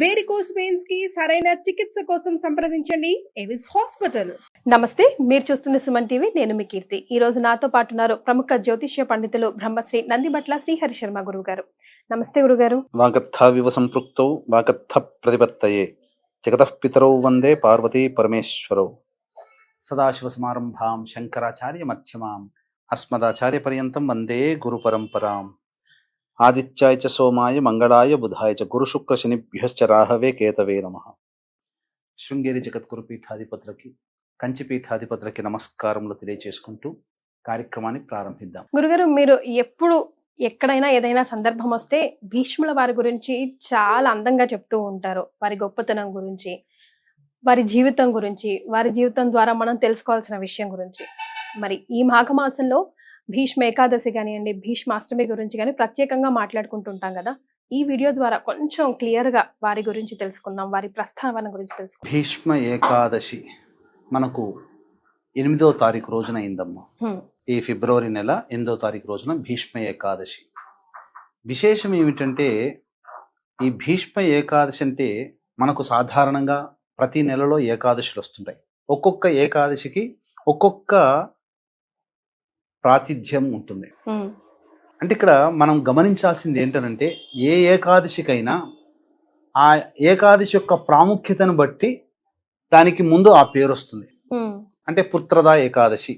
Varicose veins కి సరైన చికిత్స కోసం సంప్రదించండి ఎవిస్ హాస్పిటల్. నమస్తే, మీరు చూస్తుంది సుమన్ టీవీ. నేను మీ కీర్తి. ఈ రోజు నాతో పాటు ఉన్నారు ప్రముఖ జ్యోతిష్య పండితులు బ్రహ్మశ్రీ నందిబట్ల శ్రీహరి శర్మ గురువు గారు. నమస్తే గురుగారు. వాగర్థావివ సంపృక్తౌ వాగర్థ ప్రతిపత్తయే జగతః పితరౌ వందే పార్వతీ పరమేశ్వరౌ. సదాశివ సమారంభాం శంకరాచార్య మధ్యమాం అస్మదాచార్య పర్యంతం వందే గురు పరంపరాం. ఆదిత్యాయ చ సోమాయ మంగళాయ బుధాయ చ గురు శుక్ర శనిభ్యశ్చ రాహవే కేతవే నమః. శృంగేరి జగద్గురు పీఠాధిపతులకి, కంచి పీఠాధిపతులకి నమస్కారములు తెలియజేసుకుంటూ కార్యక్రమాన్ని ప్రారంభిద్దాం. గురుగారు, మీరు ఎక్కడైనా ఏదైనా సందర్భం వస్తే భీష్ముల వారి గురించి చాలా అందంగా చెప్తూ ఉంటారు. వారి గొప్పతనం గురించి, వారి జీవితం గురించి, వారి జీవితం ద్వారా మనం తెలుసుకోవాల్సిన విషయం గురించి. మరి ఈ మాఘమాసంలో భీష్మ ఏకాదశి కానివ్వండి, భీష్మాష్టమి గురించి కానీ ప్రత్యేకంగా మాట్లాడుకుంటుంటాం కదా. ఈ వీడియో ద్వారా కొంచెం క్లియర్గా వారి గురించి తెలుసుకుందాం, వారి ప్రస్తావన గురించి తెలుసుకుందాం. భీష్మ ఏకాదశి మనకు 8వ తారీఖు రోజున అయిందమ్మా. ఈ ఫిబ్రవరి నెల 8వ తారీఖు రోజున భీష్మ ఏకాదశి. విశేషం ఏమిటంటే, ఈ భీష్మ ఏకాదశి అంటే మనకు సాధారణంగా ప్రతి నెలలో ఏకాదశులు వస్తుంటాయి. ఒక్కొక్క ఏకాదశికి ఒక్కొక్క ప్రాతిథ్యం ఉంటుంది. అంటే ఇక్కడ మనం గమనించాల్సింది ఏంటంటే, ఏ ఏకాదశికైనా ఆ ఏకాదశి యొక్క ప్రాముఖ్యతను బట్టి దానికి ముందు ఆ పేరు వస్తుంది. అంటే పుత్రదా ఏకాదశి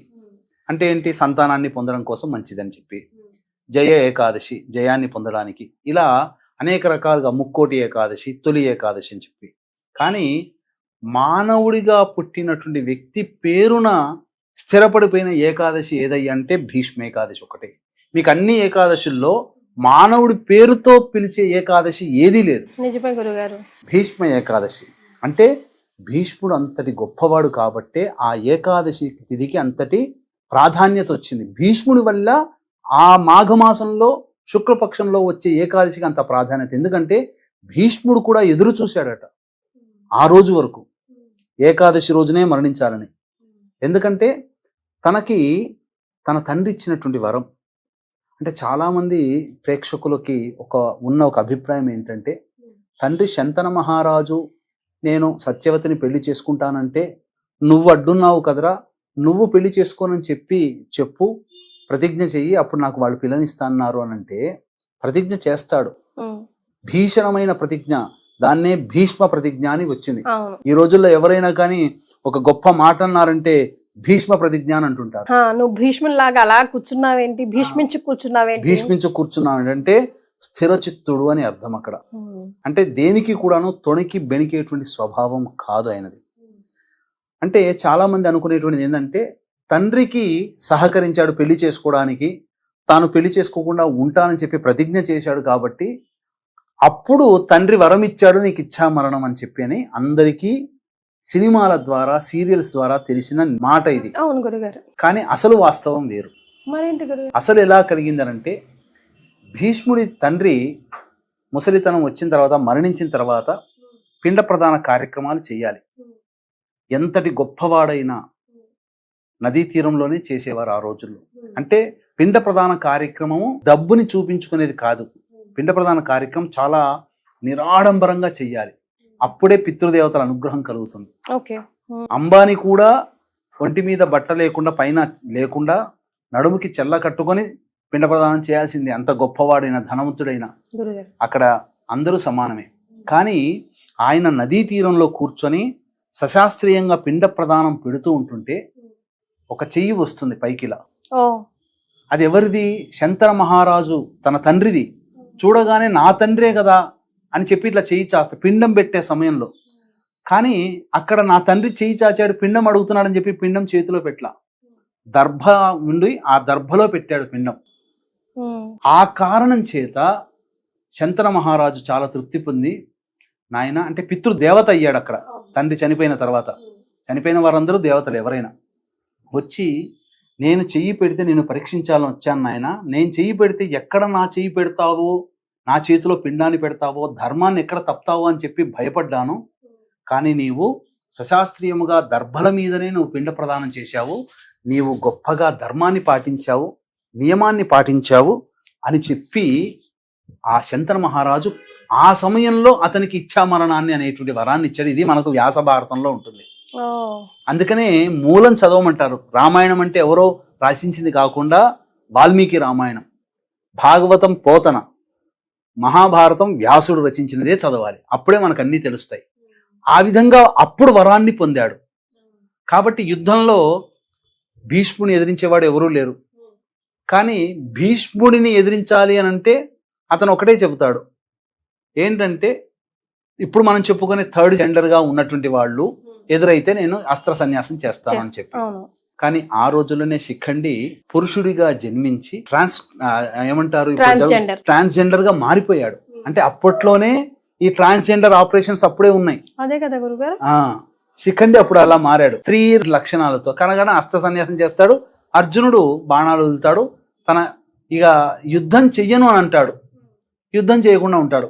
అంటే ఏంటి? సంతానాన్ని పొందడం కోసం మంచిదని చెప్పి. జయ ఏకాదశి జయాన్ని పొందడానికి. ఇలా అనేక రకాలుగా ముక్కోటి ఏకాదశి, తొలి ఏకాదశి అని చెప్పి. కానీ మానవుడిగా పుట్టినటువంటి వ్యక్తి పేరున స్థిరపడిపోయిన ఏకాదశి ఏదయ్యా అంటే భీష్మ ఏకాదశి ఒకటే. మీకు అన్ని ఏకాదశుల్లో మానవుడి పేరుతో పిలిచే ఏకాదశి ఏదీ లేదు. నిజమే గురుగారు. భీష్మ ఏకాదశి అంటే భీష్ముడు అంతటి గొప్పవాడు కాబట్టే ఆ ఏకాదశి తిథికి అంతటి ప్రాధాన్యత వచ్చింది. భీష్ముడి వల్ల ఆ మాఘమాసంలో శుక్లపక్షంలో వచ్చే ఏకాదశికి అంత ప్రాధాన్యత. ఎందుకంటే భీష్ముడు కూడా ఎదురు చూశాడట ఆ రోజు వరకు, ఏకాదశి రోజునే మరణించాలని. ఎందుకంటే తనకి తన తండ్రి ఇచ్చినటువంటి వరం. అంటే చాలామంది ప్రేక్షకులకి ఉన్న ఒక అభిప్రాయం ఏంటంటే, తండ్రి శంతన మహారాజు నేను సత్యవతిని పెళ్లి చేసుకుంటానంటే నువ్వు అడ్డున్నావు కదరా, నువ్వు పెళ్లి చేసుకోనని చెప్పు, ప్రతిజ్ఞ చెయ్యి, అప్పుడు నాకు వాళ్ళు పిల్లనిస్తాన్నారు అని అంటే ప్రతిజ్ఞ చేస్తాడు. భీషణమైన ప్రతిజ్ఞ, దాన్నే భీష్మ ప్రతిజ్ఞ అని వచ్చింది. ఈ రోజుల్లో ఎవరైనా కానీ ఒక గొప్ప మాట అన్నారంటే భీష్మ ప్రతిజ్ఞ అని అంటుంటారు. నువ్వు భీష్ములాగా అలా కూర్చున్నావేంటి, భీష్మించు కూర్చున్నావేంటి అంటే స్థిరచిత్తుడు అని అర్థం అక్కడ. అంటే దేనికి కూడాను తొణికి బెణికేటువంటి స్వభావం కాదు ఆయనది. అంటే చాలా మంది అనుకునేటువంటిది ఏంటంటే, తండ్రికి సహకరించాడు పెళ్లి చేసుకోవడానికి, తాను పెళ్లి చేసుకోకుండా ఉంటానని చెప్పి ప్రతిజ్ఞ చేశాడు కాబట్టి అప్పుడు తండ్రి వరం ఇచ్చాడు, నీకు ఇచ్చా మరణం అని చెప్పి అని అందరికీ సినిమాల ద్వారా, సీరియల్స్ ద్వారా తెలిసిన మాట ఇది. అవును గురుగారు. కానీ అసలు వాస్తవం వేరు. అసలు ఎలా కలిగిందనంటే, భీష్ముడి తండ్రి ముసలితనం వచ్చిన తర్వాత, మరణించిన తర్వాత పిండ ప్రదాన కార్యక్రమాలు చేయాలి. ఎంతటి గొప్పవాడైనా నదీ తీరంలోనే చేసేవారు ఆ రోజుల్లో. అంటే పిండ ప్రదాన కార్యక్రమము డబ్బుని చూపించుకునేది కాదు. పిండ ప్రదాన కార్యక్రమం చాలా నిరాడంబరంగా చెయ్యాలి. అప్పుడే పితృదేవతల అనుగ్రహం కలుగుతుంది. అంబానీ కూడా ఒంటి మీద బట్ట లేకుండా, పైన లేకుండా, నడుముకి చెల్ల కట్టుకొని పిండ ప్రదానం చేయాల్సిందే. అంత గొప్పవాడైన, ధనవంతుడైన, అక్కడ అందరూ సమానమే. కానీ ఆయన నదీ తీరంలో కూర్చొని సశాస్త్రీయంగా పిండ ప్రదానం పెడుతూ ఉంటుంటే ఒక చెయ్యి వస్తుంది పైకిలా. అది ఎవరిది? శంతన మహారాజు తన తండ్రిది. చూడగానే నా తండ్రే కదా అని చెప్పి ఇట్లా చెయ్యి చాస్తా పిండం పెట్టే సమయంలో. కానీ అక్కడ నా తండ్రి చెయ్యి చాచాడు, పిండం అడుగుతున్నాడని చెప్పి పిండం చేతిలో పెట్టలా, దర్భ ఉండి ఆ దర్భలో పెట్టాడు పిండం. ఆ కారణం చేత శంతన మహారాజు చాలా తృప్తి పొంది, నాయన అంటే పితృదేవత అయ్యాడు అక్కడ. తండ్రి చనిపోయిన తర్వాత, చనిపోయిన వారందరూ దేవతలు ఎవరైనా వచ్చి, నేను చెయ్యి పెడితే నేను పరీక్షించాలని వచ్చాను నాయన. నేను చెయ్యి పెడితే ఎక్కడ నా చెయ్యి పెడతావో, నా చేతిలో పిండాన్ని పెడతావో, ధర్మాన్ని ఎక్కడ తప్పుతావో అని చెప్పి భయపడ్డాను. కానీ నీవు సశాస్త్రీయముగా దర్భల మీదనే నువ్వు పిండ ప్రదానం చేశావు, నీవు గొప్పగా ధర్మాన్ని పాటించావు, నియమాన్ని పాటించావు అని చెప్పి ఆ శంతన మహారాజు ఆ సమయంలో అతనికి ఇచ్ఛామరణాన్ని అనేటువంటి వరాన్ని ఇచ్చాడు. ఇది మనకు వ్యాస భారతంలో ఉంటుంది. ఓ అందుకనే మూలం చదవమంటారు. రామాయణం అంటే ఎవరో రాసించింది కాకుండా వాల్మీకి రామాయణం, భాగవతం పోతన, మహాభారతం వ్యాసుడు రచించినదే చదవాలి. అప్పుడే మనకు అన్నీ తెలుస్తాయి. ఆ విధంగా అప్పుడు వరాన్ని పొందాడు. కాబట్టి యుద్ధంలో భీష్ముడిని ఎదిరించేవాడు ఎవరూ లేరు. కానీ భీష్ముడిని ఎదిరించాలి అని అంటే అతను ఒకటే చెబుతాడు, ఏంటంటే ఇప్పుడు మనం చెప్పుకునే థర్డ్ జెండర్గా ఉన్నటువంటి వాళ్ళు ఎదురైతే నేను అస్త్ర సన్యాసం చేస్తానని చెప్పి. కానీ ఆ రోజుల్లోనే శిఖండి పురుషుడిగా జన్మించి ట్రాన్స్జెండర్ గా మారిపోయాడు. అంటే అప్పట్లోనే ఈ ట్రాన్స్జెండర్ ఆపరేషన్స్ అప్పుడే ఉన్నాయి. అదే కదా గురుగారు. శిఖండి అప్పుడు అలా మారాడు. 3 లక్షణాలతో కనగన అస్త్ర సన్యాసం చేస్తాడు. అర్జునుడు బాణాలు వదులుతాడు. తన ఇక యుద్ధం చెయ్యను అని అంటాడు, యుద్ధం చేయకుండా ఉంటాడు.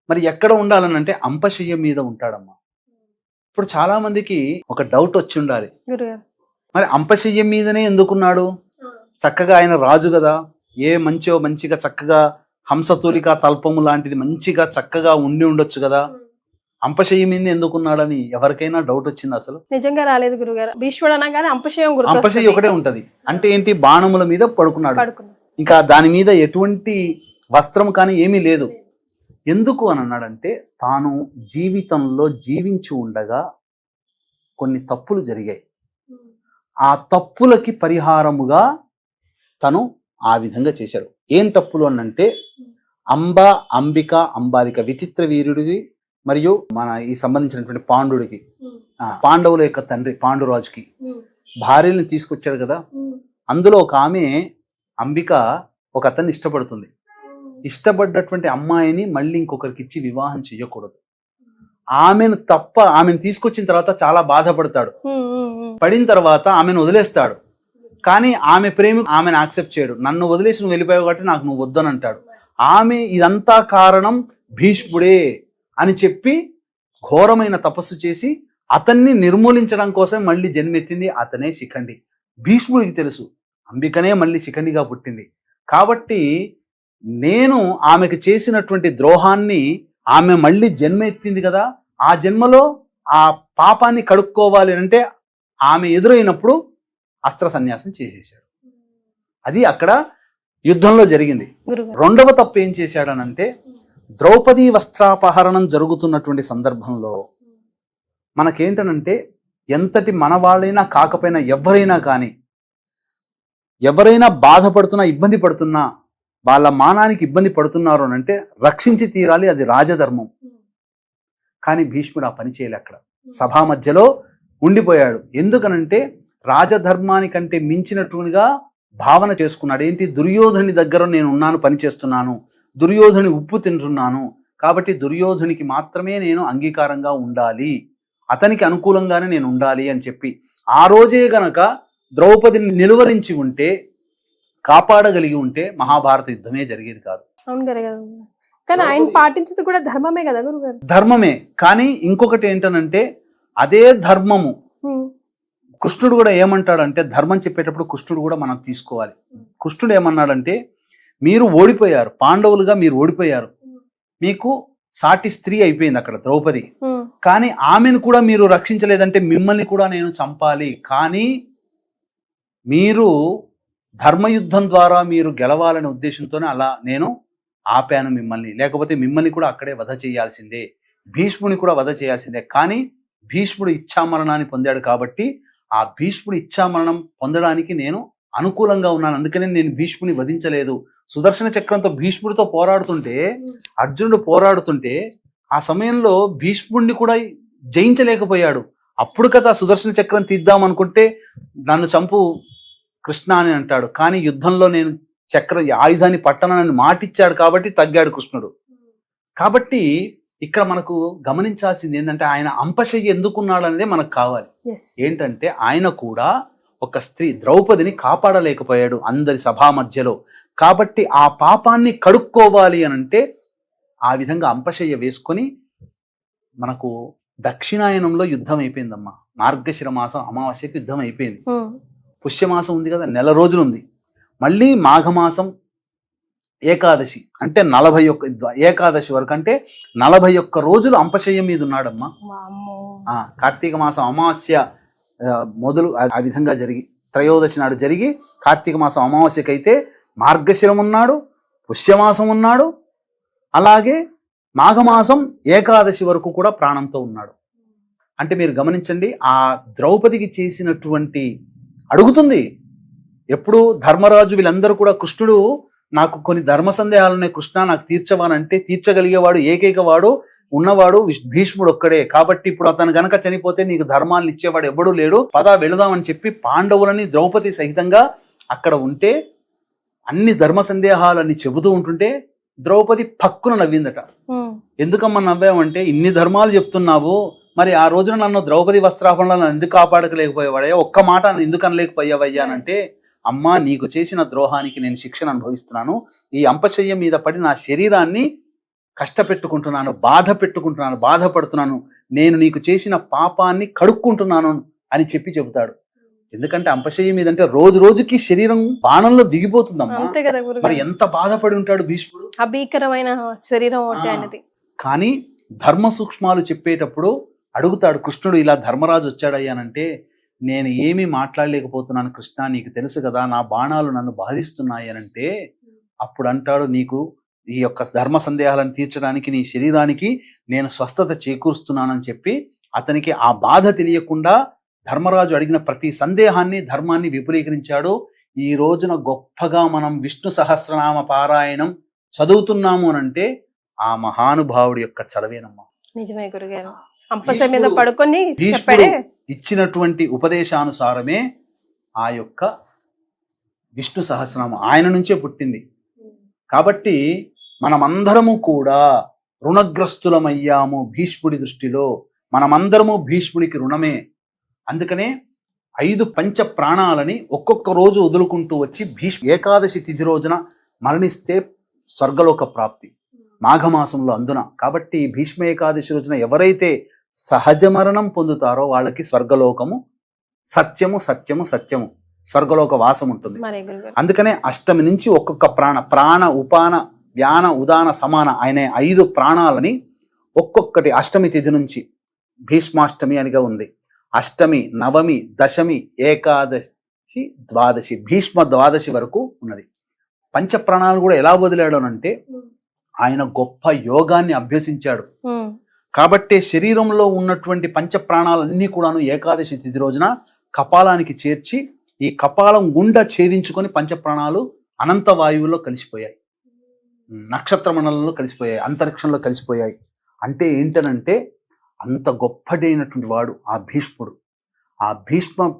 మరి ఎక్కడ ఉండాలని అంటే అంపశయ్య మీద ఉంటాడమ్మా. ఇప్పుడు చాలా మందికి ఒక డౌట్ వచ్చి ఉండాలి, మరి అంపశయ్య మీదనే ఎందుకున్నాడు? చక్కగా ఆయన రాజు కదా, ఏ మంచిగా చక్కగా హంసతూలిక తల్పము లాంటిది మంచిగా చక్కగా ఉండి ఉండొచ్చు కదా, అంపశయ్య మీద ఎందుకున్నాడని ఎవరికైనా డౌట్ వచ్చింది? అసలు నిజంగా రాలేదు గురుగారు. భీష్ముడు అనగానే అంపశయ్య ఒకటే ఉంటది. అంటే ఏంటి? బాణముల మీద పడుకున్నాడు. ఇంకా దాని మీద ఎటువంటి వస్త్రం కానీ ఏమీ లేదు. ఎందుకు అని అన్నాడంటే తాను జీవితంలో జీవించి ఉండగా కొన్ని తప్పులు జరిగాయి. ఆ తప్పులకి పరిహారముగా తను ఆ విధంగా చేశాడు. ఏం తప్పులు అనంటే అంబిక అంబాలిక విచిత్ర వీరుడికి మరియు మన ఈ సంబంధించినటువంటి పాండుడికి, పాండవుల యొక్క తండ్రి పాండురాజుకి భార్యని తీసుకొచ్చాడు కదా. అందులో ఒక ఆమె అంబిక ఒక అతన్ని ఇష్టపడుతుంది. ఇష్టపడ్డటువంటి అమ్మాయిని మళ్ళీ ఇంకొకరికి ఇచ్చి వివాహం చేయకూడదు. ఆమెను తీసుకొచ్చిన తర్వాత చాలా బాధపడతాడు. పడిన తర్వాత ఆమెను వదిలేస్తాడు. కానీ ఆమె ప్రేమ ఆమెను యాక్సెప్ట్ చేయడు. నన్ను వదిలేసి నువ్వు వెళ్ళిపోయావు కాబట్టి నాకు నువ్వు వద్దని అంటాడు. ఆమె ఇదంతా కారణం భీష్ముడే అని చెప్పి ఘోరమైన తపస్సు చేసి అతన్ని నిర్మూలించడం కోసం మళ్ళీ జన్మెత్తింది అతనే శిఖండి. భీష్ముడికి తెలుసు అంబికనే మళ్ళీ శిఖండిగా పుట్టింది కాబట్టి నేను ఆమెకు చేసినటువంటి ద్రోహాన్ని ఆమె మళ్ళీ జన్మ ఎత్తింది కదా, ఆ జన్మలో ఆ పాపాన్ని కడుక్కోవాలి అంటే ఆమె ఎదురైనప్పుడు అస్త్ర సన్యాసం చేసేశాడు. అది అక్కడ యుద్ధంలో జరిగింది. రెండవ తప్పు ఏం చేశాడనంటే ద్రౌపది వస్త్రాపహరణం జరుగుతున్నటువంటి సందర్భంలో మనకేంటనంటే ఎంతటి మనవాళ్ళైనా కాకపోయినా ఎవరైనా బాధపడుతున్నా ఇబ్బంది పడుతున్నా వాళ్ళ మానానికి ఇబ్బంది పడుతున్నారు అని అంటే రక్షించి తీరాలి, అది రాజధర్మం. కానీ భీష్ముడు ఆ పని చేయలే. అక్కడ సభా మధ్యలో ఉండిపోయాడు. ఎందుకనంటే రాజధర్మానికంటే మించినట్టుగా భావన చేసుకున్నాడు. ఏంటి? దుర్యోధని దగ్గర నేను ఉన్నాను, పని చేస్తున్నాను, దుర్యోధని ఉప్పు తింటున్నాను, కాబట్టి దుర్యోధనికి మాత్రమే నేను అంగీకారంగా ఉండాలి, అతనికి అనుకూలంగానే నేను ఉండాలి అని చెప్పి ఆ రోజే గనక ద్రౌపదిని నిలువరించి ఉంటే, కాపాడగలిగి ఉంటే మహాభారత యుద్ధమే జరిగేది కాదు. అవును కదా. కానీ ఆయన పాటించేది కూడా ధర్మమే కదా గురుగారు. ధర్మమే. కానీ ఇంకొకటి ఏంటనంటే అదే ధర్మము కృష్ణుడు కూడా ఏమంటాడంటే, ధర్మం చెప్పేటప్పుడు కృష్ణుడు కూడా మనం తీసుకోవాలి. కృష్ణుడు ఏమన్నాడంటే, మీరు ఓడిపోయారు, పాండవులుగా మీరు ఓడిపోయారు, మీకు సాటి స్త్రీ అయిపోయింది అక్కడ ద్రౌపది, కానీ ఆమెను కూడా మీరు రక్షించలేదంటే మిమ్మల్ని కూడా నేను చంపాలి. కానీ మీరు ధర్మయుద్ధం ద్వారా మీరు గెలవాలనే ఉద్దేశంతోనే అలా నేను ఆపాను మిమ్మల్ని, లేకపోతే మిమ్మల్ని కూడా అక్కడే వధ చేయాల్సిందే, భీష్ముని కూడా వధ చేయాల్సిందే. కానీ భీష్ముడు ఇచ్ఛామరణాన్ని పొందాడు కాబట్టి ఆ భీష్ముడు ఇచ్ఛామరణం పొందడానికి నేను అనుకూలంగా ఉన్నాను, అందుకనే నేను భీష్ముని వధించలేదు. సుదర్శన చక్రంతో భీష్ముడితో పోరాడుతుంటే, అర్జునుడు పోరాడుతుంటే ఆ సమయంలో భీష్ముడిని కూడా జయించలేకపోయాడు. అప్పుడు కదా సుదర్శన చక్రం తీద్దాం అనుకుంటే నన్ను చంపు కృష్ణ అని అంటాడు. కానీ యుద్ధంలో నేను చక్రం ఆయుధాన్ని పట్టనని మాటిచ్చాడు కాబట్టి తగ్గాడు కృష్ణుడు. కాబట్టి ఇక్కడ మనకు గమనించాల్సింది ఏంటంటే ఆయన అంపశయ్య ఎందుకున్నాడు అనేది మనకు కావాలి. ఏంటంటే ఆయన కూడా ఒక స్త్రీ ద్రౌపదిని కాపాడలేకపోయాడు అందరి సభా మధ్యలో. కాబట్టి ఆ పాపాన్ని కడుక్కోవాలి అని అంటే ఆ విధంగా అంపశయ్య వేసుకొని, మనకు దక్షిణాయనంలో యుద్ధం అయిపోయిందమ్మా. మార్గశిర మాసం అమావాస్యకి యుద్ధం అయిపోయింది. పుష్యమాసం ఉంది కదా, నెల రోజులు ఉంది. మళ్ళీ మాఘమాసం ఏకాదశి అంటే 41 ఏకాదశి వరకు అంటే 41 రోజులు అంపశయ్యం మీద ఉన్నాడమ్మా. వామ్మో. కార్తీక మాసం అమావాస్య మొదలు ఆ విధంగా జరిగి త్రయోదశి నాడు జరిగి కార్తీక మాసం అమావాస్యకైతే మార్గశిరం ఉన్నాడు, పుష్యమాసం ఉన్నాడు, అలాగే మాఘమాసం ఏకాదశి వరకు కూడా ప్రాణంతో ఉన్నాడు. అంటే మీరు గమనించండి, ఆ ద్రౌపదికి చేసినటువంటి అడుగుతుంది ఎప్పుడు ధర్మరాజు వీళ్ళందరూ కూడా కృష్ణుడు నాకు కొన్ని ధర్మ సందేహాలున్నాయి కృష్ణ నాకు తీర్చవానంటే తీర్చగలిగేవాడు ఏకైక వాడు ఉన్నవాడు భీష్ముడు ఒక్కడే. కాబట్టి ఇప్పుడు అతను గనక చనిపోతే నీకు ధర్మాలను ఇచ్చేవాడు ఎవడూ లేడు, పదా వెళదామని చెప్పి పాండవులని ద్రౌపది సహితంగా అక్కడ ఉంటే అన్ని ధర్మ సందేహాలని చెబుతూ ఉంటుంటే ద్రౌపది పక్కున నవ్విందట. ఎందుకమ్మా నవ్వామంటే ఇన్ని ధర్మాలు చెప్తున్నావు, మరి ఆ రోజున నన్ను ద్రౌపది వస్త్రాపణలను ఎందుకు కాపాడకలేకపోయేవాడయ్యా, ఒక్క మాట ఎందుకు అనలేకపోయావయ్యానంటే అమ్మా నీకు చేసిన ద్రోహానికి నేను శిక్షను అనుభవిస్తున్నాను, ఈ అంపశయ్యం మీద పడి నా శరీరాన్ని కష్టపెట్టుకుంటున్నాను, బాధపడుతున్నాను, నేను నీకు చేసిన పాపాన్ని కడుక్కుంటున్నాను అని చెబుతాడు. ఎందుకంటే అంపశయ్యం మీద అంటే రోజు రోజుకి శరీరం బాణంలో దిగిపోతుందమ్మా. మరి ఎంత బాధపడి ఉంటాడు భీష్ముడు, అభీకరమైన శరీరం అనేది. కానీ ధర్మ సూక్ష్మాలు చెప్పేటప్పుడు అడుగుతాడు కృష్ణుడు, ఇలా ధర్మరాజు వచ్చాడయ్యానంటే నేను ఏమీ మాట్లాడలేకపోతున్నాను కృష్ణ, నీకు తెలుసు కదా నా బాణాలు నన్ను బాధిస్తున్నాయి అనంటే అప్పుడు అంటాడు నీకు ఈ యొక్క ధర్మ సందేహాలను తీర్చడానికి నీ శరీరానికి నేను స్వస్థత చేకూరుస్తున్నానని చెప్పి అతనికి ఆ బాధ తెలియకుండా ధర్మరాజు అడిగిన ప్రతి సందేహాన్ని ధర్మాన్ని విపులీకరించాడు. ఈ రోజున గొప్పగా మనం విష్ణు సహస్రనామ పారాయణం చదువుతున్నాము అనంటే ఆ మహానుభావుడి యొక్క చదవేనమ్మా. నిజమే గురుగారు, అంపశయ్యం మీద పడుకొని ఇచ్చినటువంటి ఉపదేశానుసారమే ఆ యొక్క విష్ణు సహస్రనామం ఆయన నుంచే పుట్టింది. కాబట్టి మనమందరము కూడా రుణగ్రస్తులమయ్యాము భీష్ముడి దృష్టిలో, మనమందరము భీష్ముడికి రుణమే. అందుకనే 5 పంచ ప్రాణాలని ఒక్కొక్క రోజు వదులుకుంటూ వచ్చి ఏకాదశి తిథి రోజున మరణిస్తే స్వర్గలోక ప్రాప్తి మాఘమాసంలో అందున. కాబట్టి భీష్మ ఏకాదశి రోజున ఎవరైతే సహజ మరణం పొందుతారో వాళ్ళకి స్వర్గలోకము సత్యము స్వర్గలోక వాసం ఉంటుంది. అందుకనే అష్టమి నుంచి ఒక్కొక్క ప్రాణ ఉపాన వ్యాన ఉదాన సమాన ఆయన 5 ప్రాణాలని ఒక్కొక్కటి అష్టమి తిథి నుంచి భీష్మాష్టమి అనిగా ఉంది, అష్టమి, నవమి, దశమి, ఏకాదశి, ద్వాదశి, భీష్మ ద్వాదశి వరకు ఉన్నది. పంచ ప్రాణాలు కూడా ఎలా వదిలాడు అంటే ఆయన గొప్ప యోగాన్ని అభ్యసించాడు. కాబట్టి శరీరంలో ఉన్నటువంటి పంచ ప్రాణాలన్నీ కూడాను ఏకాదశి తిథి రోజున కపాలానికి చేర్చి ఈ కపాలం గుండా ఛేదించుకొని పంచప్రాణాలు అనంత వాయువులో కలిసిపోయాయి, నక్షత్ర మండలంలో కలిసిపోయాయి, అంతరిక్షంలో కలిసిపోయాయి. అంటే ఏంటనంటే అంత గొప్పడైనటువంటి వాడు ఆ భీష్ముడు. ఆ భీష్మ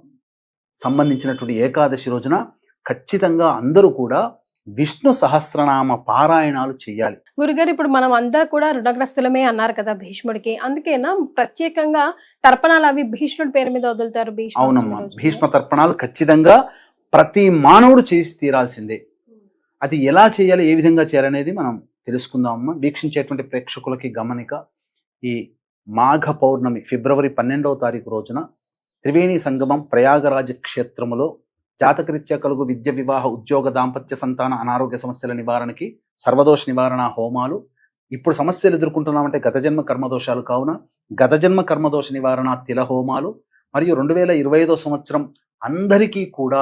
సంబంధించినటువంటి ఏకాదశి రోజున ఖచ్చితంగా అందరూ కూడా విష్ణు సహస్రనామ పారాయణాలు చెయ్యాలి. గురుగారు, ఇప్పుడు మనం అందరూ కూడా రుణగ్రస్తులమే అన్నారు కదా భీష్ముడికి, అందుకేనా ప్రత్యేకంగా తర్పణాలు అవి భీష్ముడి పేరు మీద వదులుతారు? అవునమ్మా, భీష్మ తర్పణాలు ఖచ్చితంగా ప్రతి మానవుడు చేసి తీరాల్సిందే. అది ఎలా చేయాలి, ఏ విధంగా చేయాలనేది మనం తెలుసుకుందామమ్మా. వీక్షించేటువంటి ప్రేక్షకులకి గమనిక, ఈ మాఘ పౌర్ణమి ఫిబ్రవరి 12వ తారీఖు రోజున త్రివేణి సంగమం ప్రయాగరాజ క్షేత్రములో జాతకరీత్యా కలుగు విద్య, వివాహ, ఉద్యోగ, దాంపత్య, సంతాన, అనారోగ్య సమస్యల నివారణకి సర్వదోష నివారణ హోమాలు. ఇప్పుడు సమస్యలు ఎదుర్కొంటున్నామంటే గత జన్మ కర్మదోషాలు కావున గత జన్మ కర్మదోష నివారణ తిల హోమాలు, మరియు 2025వ సంవత్సరం అందరికీ కూడా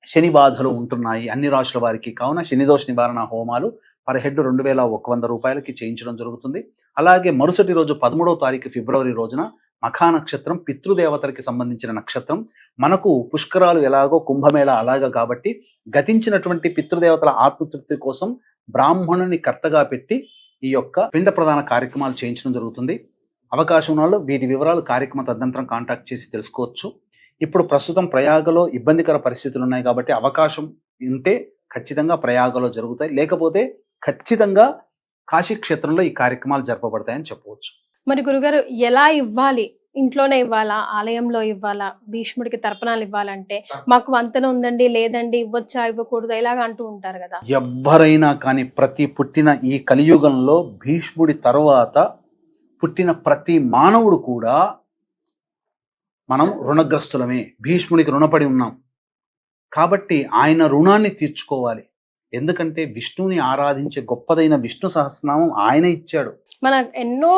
శని బాధలు ఉంటున్నాయి అన్ని రాశుల వారికి, కావున శనిదోష నివారణ హోమాలు పర్ హెడ్ 2100 రూపాయలకి చేయించడం జరుగుతుంది. అలాగే మరుసటి రోజు 13వ తారీఖు ఫిబ్రవరి రోజున మఖా నక్షత్రం పితృదేవతలకి సంబంధించిన నక్షత్రం. మనకు పుష్కరాలు ఎలాగో కుంభమేళా అలాగా, కాబట్టి గతించినటువంటి పితృదేవతల ఆత్మతృప్తి కోసం బ్రాహ్మణుని కర్తగా పెట్టి ఈ యొక్క పిండ ప్రధాన కార్యక్రమాలు చేయించడం జరుగుతుంది. అవకాశం ఉన్న వాళ్ళు వీటి వివరాలు కార్యక్రమ తదనంతరం కాంటాక్ట్ చేసి తెలుసుకోవచ్చు. ఇప్పుడు ప్రస్తుతం ప్రయాగలో ఇబ్బందికర పరిస్థితులు ఉన్నాయి కాబట్టి అవకాశం ఉంటే ఖచ్చితంగా ప్రయాగలో జరుగుతాయి, లేకపోతే ఖచ్చితంగా కాశీ క్షేత్రంలో ఈ కార్యక్రమాలు జరపబడతాయని చెప్పవచ్చు. మరి గురుగారు, ఎలా ఇవ్వాలి? ఇంట్లోనే ఇవ్వాలా, ఆలయంలో ఇవ్వాలా? భీష్ముడికి తర్పణాలు ఇవ్వాలంటే మాకు వంతన ఉందండి, లేదండి, ఇవ్వచ్చా ఇవ్వకూడదు ఇలాగ అంటూ ఉంటారు కదా. ఎవ్వరైనా కానీ ప్రతి పుట్టిన ఈ కలియుగంలో భీష్ముడి తర్వాత పుట్టిన ప్రతి మానవుడు కూడా మనం రుణగ్రస్తులమే, భీష్ముడికి రుణపడి ఉన్నాం. కాబట్టి ఆయన రుణాన్ని తీర్చుకోవాలి. ఎందుకంటే విష్ణువుని ఆరాధించే గొప్పదైన విష్ణు సహస్రనామం ఆయన ఇచ్చాడు. మన ఎన్నో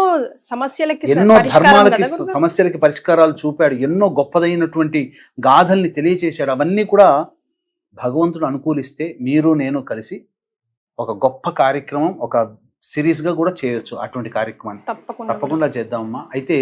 సమస్యలకి ఎన్నో పరిష్కారం ధర్మాలకి కదా గురుగారు? సమస్యలకి పరిష్కారాలు చూపాడు. ఎన్నో గొప్పదైనటువంటి గాథల్ని తెలియచేశాడు. అవన్నీ కూడా భగవంతుడు అనుకూలిస్తే మీరు నేను కలిసి ఒక గొప్ప కార్యక్రమం, ఒక సిరీస్ గా కూడా చేయొచ్చు. అటువంటి కార్యక్రమాన్ని తప్పకుండా చేద్దామమ్మా. అయితే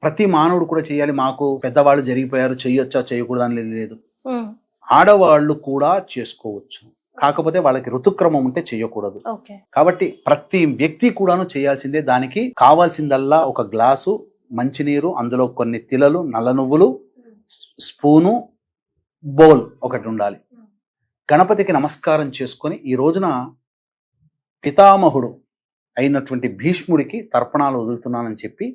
ప్రతి మానవుడు కూడా చేయాలి. మాకు పెద్దవాళ్ళు జరిగిపోయారు, చేయొచ్చా చేయకూడదు అని లేదు. ఉమ్, ఆడవాళ్ళు కూడా చేసుకోవచ్చు, కాకపోతే వాళ్ళకి ఋతుక్రమం ఉంటే చేయకూడదు. ఓకే. కాబట్టి ప్రతి వ్యక్తి కూడాను చేయాల్సిందే. దానికి కావాల్సిందల్లా ఒక గ్లాసు మంచినీరు, అందులో కొన్ని తిలలు, నల్ల నువ్వులు, స్పూను, బౌల్ ఒకటి ఉండాలి. గణపతికి నమస్కారం చేసుకొని ఈ రోజున పితామహుడు అయినటువంటి భీష్ముడికి తర్పణాలు వదులుతున్నానని చెప్పి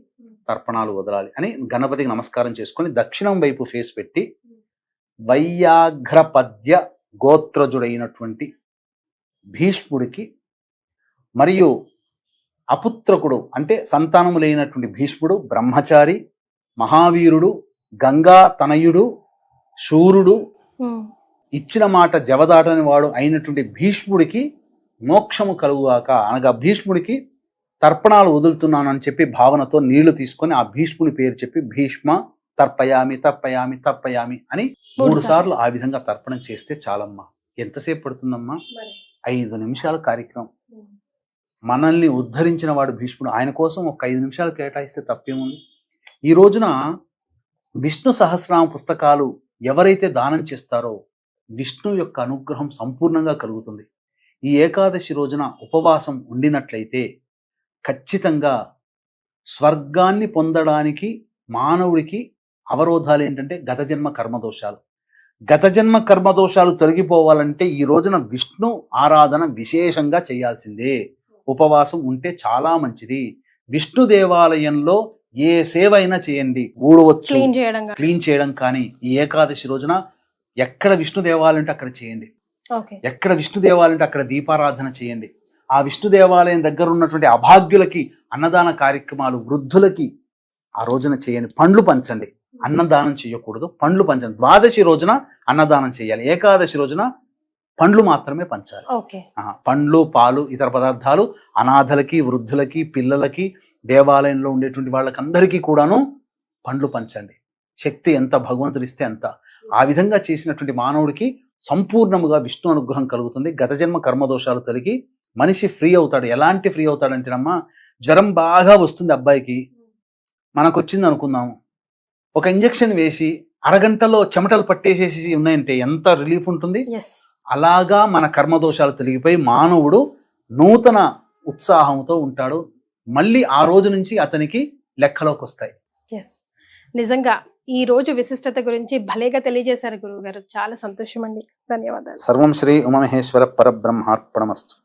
తర్పణాలు వదలాలి అని గణపతికి నమస్కారం చేసుకొని దక్షిణం వైపు ఫేస్ పెట్టి వైయాఘ్రపద్య గోత్రజుడైనటువంటి భీష్ముడికి మరియు అపుత్రకుడు అంటే సంతానము లేనటువంటి భీష్ముడు, బ్రహ్మచారి, మహావీరుడు, గంగా తనయుడు, శూరుడు, ఉమ్, ఇచ్చిన మాట జవదాటని వాడు అయినటువంటి భీష్ముడికి మోక్షము కలుగుగాక అనగా భీష్ముడికి తర్పణాలు వదులుతున్నానని చెప్పి భావనతో నీళ్లు తీసుకొని ఆ భీష్ముడి పేరు చెప్పి భీష్మ తర్పయామి తర్పయామి తర్పయామి అని 3 సార్లు ఆ విధంగా తర్పణం చేస్తే చాలమ్మా. ఎంతసేపు పడుతుందమ్మా? 5 నిమిషాల కార్యక్రమం. మనల్ని ఉద్ధరించిన వాడు భీష్ముడు. ఆయన కోసం ఒక 5 నిమిషాలు కేటాయిస్తే తప్పేముంది? ఈ రోజున విష్ణు సహస్రనామ పుస్తకాలు ఎవరైతే దానం చేస్తారో విష్ణు యొక్క అనుగ్రహం సంపూర్ణంగా కలుగుతుంది. ఈ ఏకాదశి రోజున ఉపవాసం ఉండినట్లయితే ఖచ్చితంగా స్వర్గాన్ని పొందడానికి మానవుడికి అవరోధాలు ఏంటంటే గత జన్మ కర్మదోషాలు. గత జన్మ కర్మదోషాలు తొలగిపోవాలంటే ఈ రోజున విష్ణు ఆరాధన విశేషంగా చేయాల్సిందే. ఉపవాసం ఉంటే చాలా మంచిది. విష్ణు దేవాలయంలో ఏ సేవ అయినా చేయండి, ఊడవచ్చు, క్లీన్ చేయడం కానీ ఈ ఏకాదశి రోజున ఎక్కడ విష్ణు దేవాలయం అంటే అక్కడ చేయండి. ఎక్కడ విష్ణు దేవాలయం అంటే అక్కడ దీపారాధన చేయండి. ఆ విష్ణు దేవాలయం దగ్గర ఉన్నటువంటి అభాగ్యులకి అన్నదాన కార్యక్రమాలు, వృద్ధులకి ఆ రోజున చేయండి. పండ్లు పంచండి, అన్నదానం చేయకూడదు, పండ్లు పంచండి. ద్వాదశి రోజున అన్నదానం చేయాలి, ఏకాదశి రోజున పండ్లు మాత్రమే పంచాలి. పండ్లు, పాలు, ఇతర పదార్థాలు అనాథలకి, వృద్ధులకి, పిల్లలకి, దేవాలయంలో ఉండేటువంటి వాళ్ళకందరికీ కూడాను పండ్లు పంచండి. శక్తి ఎంత భగవంతుడు ఇస్తే అంత. ఆ విధంగా చేసినటువంటి మానవుడికి సంపూర్ణముగా విష్ణు అనుగ్రహం కలుగుతుంది. గత జన్మ కర్మదోషాలు తొలగి మనిషి ఫ్రీ అవుతాడు. ఎలాంటి ఫ్రీ అవుతాడంటేనమ్మా, జ్వరం బాగా వస్తుంది అబ్బాయికి, మనకు వచ్చింది అనుకుందాము, ఒక ఇంజెక్షన్ వేసి అరగంటలో చెమటలు పట్టేసేసి ఉన్నాయంటే ఎంత రిలీఫ్ ఉంటుంది. అలాగా మన కర్మదోషాలు తొలగిపోయి మానవుడు నూతన ఉత్సాహంతో ఉంటాడు. మళ్ళీ ఆ రోజు నుంచి అతనికి లెక్కలోకి వస్తాయి. నిజంగా ఈ రోజు విశిష్టత గురించి భలేగా తెలియజేశారు గురువు గారు. చాలా సంతోషం అండి. ధన్యవాదాలు. సర్వం శ్రీ ఉమామహేశ్వర పరబ్రహ్మార్పణమస్తు.